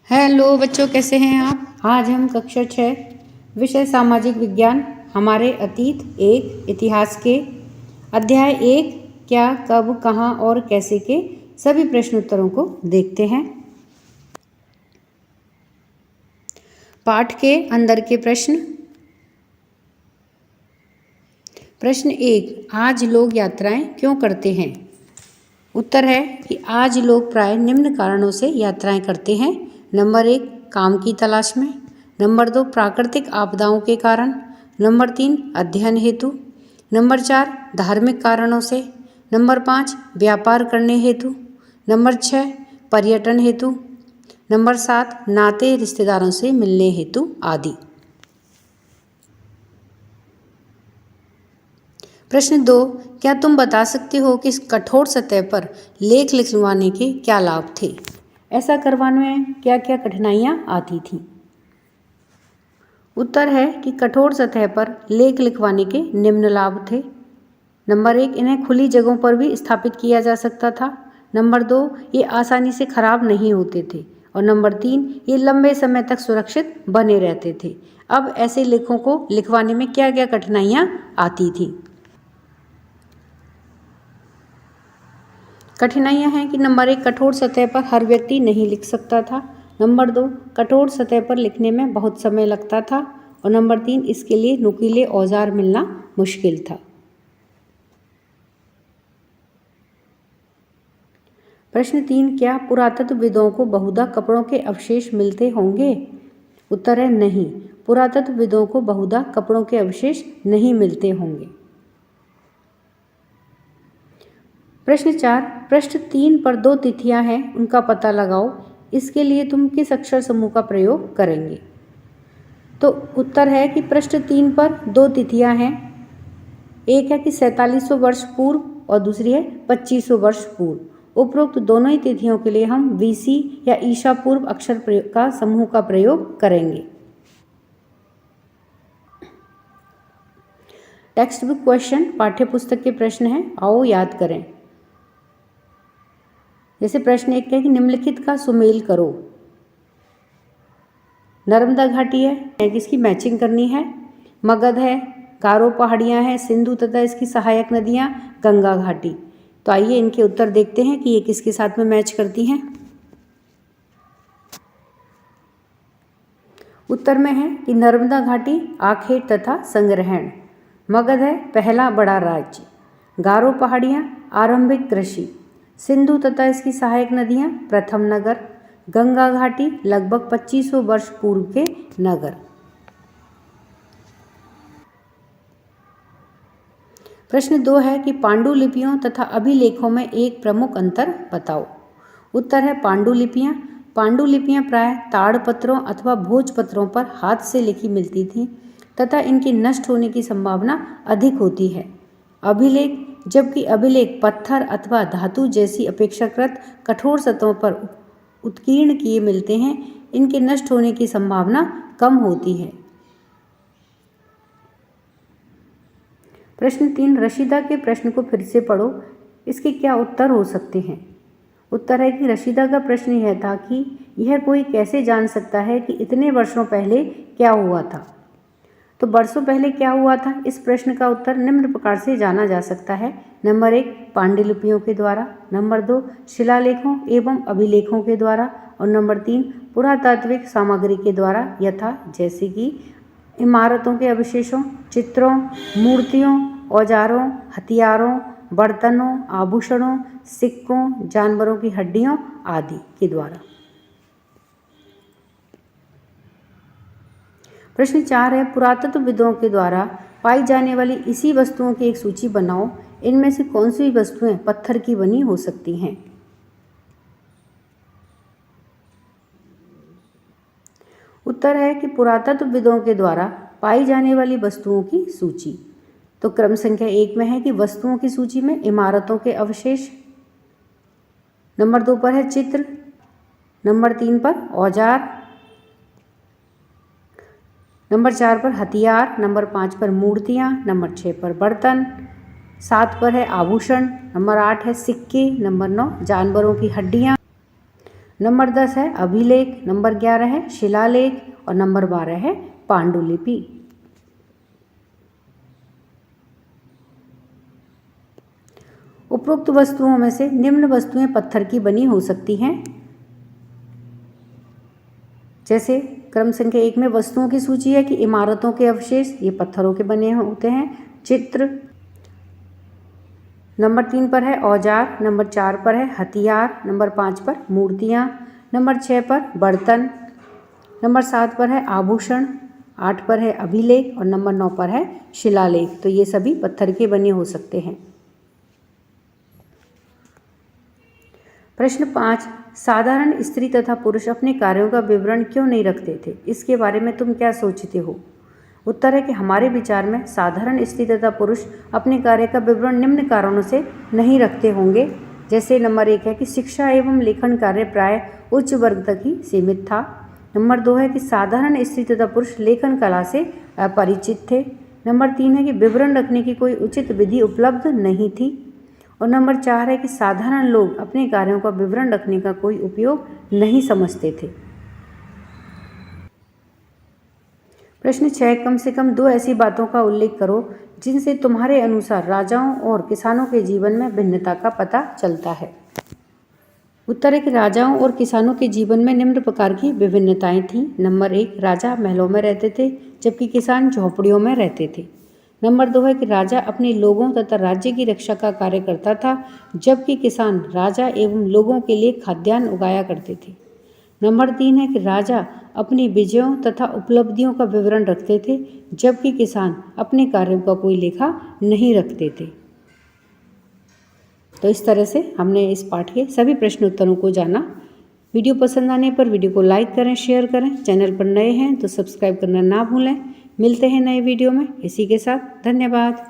Hello बच्चों, कैसे हैं आप। आज हम कक्षा 6 विषय सामाजिक विज्ञान हमारे अतीत एक इतिहास के अध्याय 1 क्या कब कहाँ और कैसे के सभी प्रश्न उत्तरों को देखते हैं। पाठ के अंदर के प्रश्न। प्रश्न 1, आज लोग यात्राएं क्यों करते हैं। उत्तर है कि आज लोग प्राय निम्न कारणों से यात्राएं करते हैं। नंबर 1, काम की तलाश में। नंबर 2, प्राकृतिक आपदाओं के कारण। नंबर 3, अध्ययन हेतु। नंबर 4, धार्मिक कारणों से। नंबर 5, व्यापार करने हेतु। नंबर 6, पर्यटन हेतु। नंबर 7, नाते रिश्तेदारों से मिलने हेतु आदि। प्रश्न 2, क्या तुम बता सकते हो कि इस कठोर सतह पर लेख लिखवाने के क्या लाभ थे। ऐसा करवाने में क्या क्या कठिनाइयाँ आती थीं। उत्तर है कि कठोर सतह पर लेख लिखवाने के निम्न लाभ थे। नंबर 1, इन्हें खुली जगहों पर भी स्थापित किया जा सकता था। नंबर 2, ये आसानी से खराब नहीं होते थे। और नंबर 3, ये लंबे समय तक सुरक्षित बने रहते थे। अब ऐसे लेखों को लिखवाने में क्या क्या कठिनाइयाँ आती थीं। कठिनाइयाँ हैं कि नंबर 1, कठोर सतह पर हर व्यक्ति नहीं लिख सकता था। नंबर 2, कठोर सतह पर लिखने में बहुत समय लगता था। और नंबर 3, इसके लिए नुकीले औजार मिलना मुश्किल था। प्रश्न 3, क्या पुरातत्वविदों को बहुधा कपड़ों के अवशेष मिलते होंगे। उत्तर है नहीं, पुरातत्वविदों को बहुधा कपड़ों के अवशेष नहीं मिलते होंगे। प्रश्न 4, पृष्ठ 3 पर 2 तिथियां हैं, उनका पता लगाओ। इसके लिए तुम किस अक्षर समूह का प्रयोग करेंगे। तो उत्तर है कि पृष्ठ 3 पर 2 तिथियां हैं। एक है कि 4700 वर्ष पूर्व और दूसरी है 2500 वर्ष पूर्व। उपरोक्त दोनों ही तिथियों के लिए हम वीसी या ईसा पूर्व अक्षर का समूह का प्रयोग करेंगे। टेक्स्ट बुक क्वेश्चन, पाठ्य पुस्तक के प्रश्न हैं, आओ याद करें। जैसे प्रश्न 1 है कि निम्नलिखित का सुमेल करो। नर्मदा घाटी है, किसकी मैचिंग करनी है। मगध है, गारो पहाड़ियाँ हैं, सिंधु तथा इसकी सहायक नदियाँ गंगा घाटी। तो आइए इनके उत्तर देखते हैं कि ये किसके साथ में मैच करती हैं। उत्तर में है कि नर्मदा घाटी आखेट तथा संग्रहण। मगध है पहला बड़ा राज्य। गारो पहाड़ियाँ आरंभिक कृषि। सिंधु तथा इसकी सहायक नदियाँ प्रथम नगर। गंगा घाटी लगभग 2500 वर्ष पूर्व के नगर। प्रश्न 2 है कि पांडुलिपियों तथा अभिलेखों में एक प्रमुख अंतर बताओ। उत्तर है पांडुलिपियाँ। पांडुलिपियाँ प्राय ताड़पत्रों अथवा भोजपत्रों पर हाथ से लिखी मिलती थीं तथा इनकी नष्ट होने की संभावना अधिक होती है। अभिलेख, जबकि अभिलेख पत्थर अथवा धातु जैसी अपेक्षाकृत कठोर सतहों पर उत्कीर्ण किए मिलते हैं, इनके नष्ट होने की संभावना कम होती है। प्रश्न 3, रशीदा के प्रश्न को फिर से पढ़ो, इसके क्या उत्तर हो सकते हैं। उत्तर है कि रशीदा का प्रश्न यह था कि यह कोई कैसे जान सकता है कि इतने वर्षों पहले क्या हुआ था। तो वर्षों पहले क्या हुआ था, इस प्रश्न का उत्तर निम्न प्रकार से जाना जा सकता है। नंबर 1, पांडुलिपियों के द्वारा। नंबर 2, शिलालेखों एवं अभिलेखों के द्वारा। और नंबर 3, पुरातात्विक सामग्री के द्वारा, यथा जैसे कि इमारतों के अवशेषों, चित्रों, मूर्तियों, औजारों, हथियारों, बर्तनों, आभूषणों, सिक्कों, जानवरों की हड्डियों आदि के द्वारा। प्रश्न 4 है, पुरातत्वविदों के द्वारा पाई जाने वाली इसी वस्तुओं की एक सूची बनाओ। इनमें से कौन सी वस्तुएं पत्थर की बनी हो सकती हैं। उत्तर है कि पुरातत्वविदों के द्वारा पाई जाने वाली वस्तुओं की सूची। तो क्रम संख्या 1 में है कि वस्तुओं की सूची में इमारतों के अवशेष। नंबर 2 पर है चित्र। नंबर 3 पर औजार। नंबर 4 पर हथियार। नंबर 5 पर मूर्तियाँ। नंबर 6 पर बर्तन। 7 पर है आभूषण। नंबर 8 है सिक्के। नंबर 9 जानवरों की हड्डियाँ। नंबर 10 है अभिलेख, नंबर 11 है शिलालेख और नंबर 12 है पांडुलिपि। उपरोक्त वस्तुओं में से निम्न वस्तुएं पत्थर की बनी हो सकती हैं। जैसे क्रम संख्या 1 में वस्तुओं की सूची है कि इमारतों के अवशेष ये पत्थरों के बने होते हैं। चित्र नंबर 3 पर है औजार, नंबर 4 पर है हथियार, नंबर 5 पर मूर्तियाँ, नंबर 6 पर बर्तन, नंबर 7 पर है आभूषण, 8 पर है अभिलेख और नंबर 9 पर है शिलालेख। तो ये सभी पत्थर के बने हो सकते हैं। प्रश्न 5, साधारण स्त्री तथा पुरुष अपने कार्यों का विवरण क्यों नहीं रखते थे? इसके बारे में तुम क्या सोचते हो? उत्तर है कि हमारे विचार में साधारण स्त्री तथा पुरुष अपने कार्य का विवरण निम्न कारणों से नहीं रखते होंगे। जैसे नंबर 1 है कि शिक्षा एवं लेखन कार्य प्राय उच्च वर्ग तक ही सीमित था। नंबर 2 है कि साधारण स्त्री तथा पुरुष लेखन कला से अपरिचित थे। नंबर 3 है कि विवरण रखने की कोई उचित विधि उपलब्ध नहीं थी। और नंबर 4 है कि साधारण लोग अपने कार्यों का विवरण रखने का कोई उपयोग नहीं समझते थे। प्रश्न 6, कम से कम 2 ऐसी बातों का उल्लेख करो जिनसे तुम्हारे अनुसार राजाओं और किसानों के जीवन में भिन्नता का पता चलता है। उत्तर है कि राजाओं और किसानों के जीवन में निम्न प्रकार की विभिन्नताएं थीं। नंबर 1, राजा महलों में रहते थे जबकि किसान झोपड़ियों में रहते थे। नंबर 2 है कि राजा अपने लोगों तथा राज्य की रक्षा का कार्य करता था जबकि किसान राजा एवं लोगों के लिए खाद्यान्न उगाया करते थे। नंबर 3 है कि राजा अपनी विजयों तथा उपलब्धियों का विवरण रखते थे जबकि किसान अपने कार्यों का कोई लेखा नहीं रखते थे। तो इस तरह से हमने इस पाठ के सभी प्रश्न उत्तरों को जाना। वीडियो पसंद आने पर वीडियो को लाइक करें, शेयर करें। चैनल पर नए हैं तो सब्सक्राइब करना ना भूलें। मिलते हैं नए वीडियो में। इसी के साथ धन्यवाद।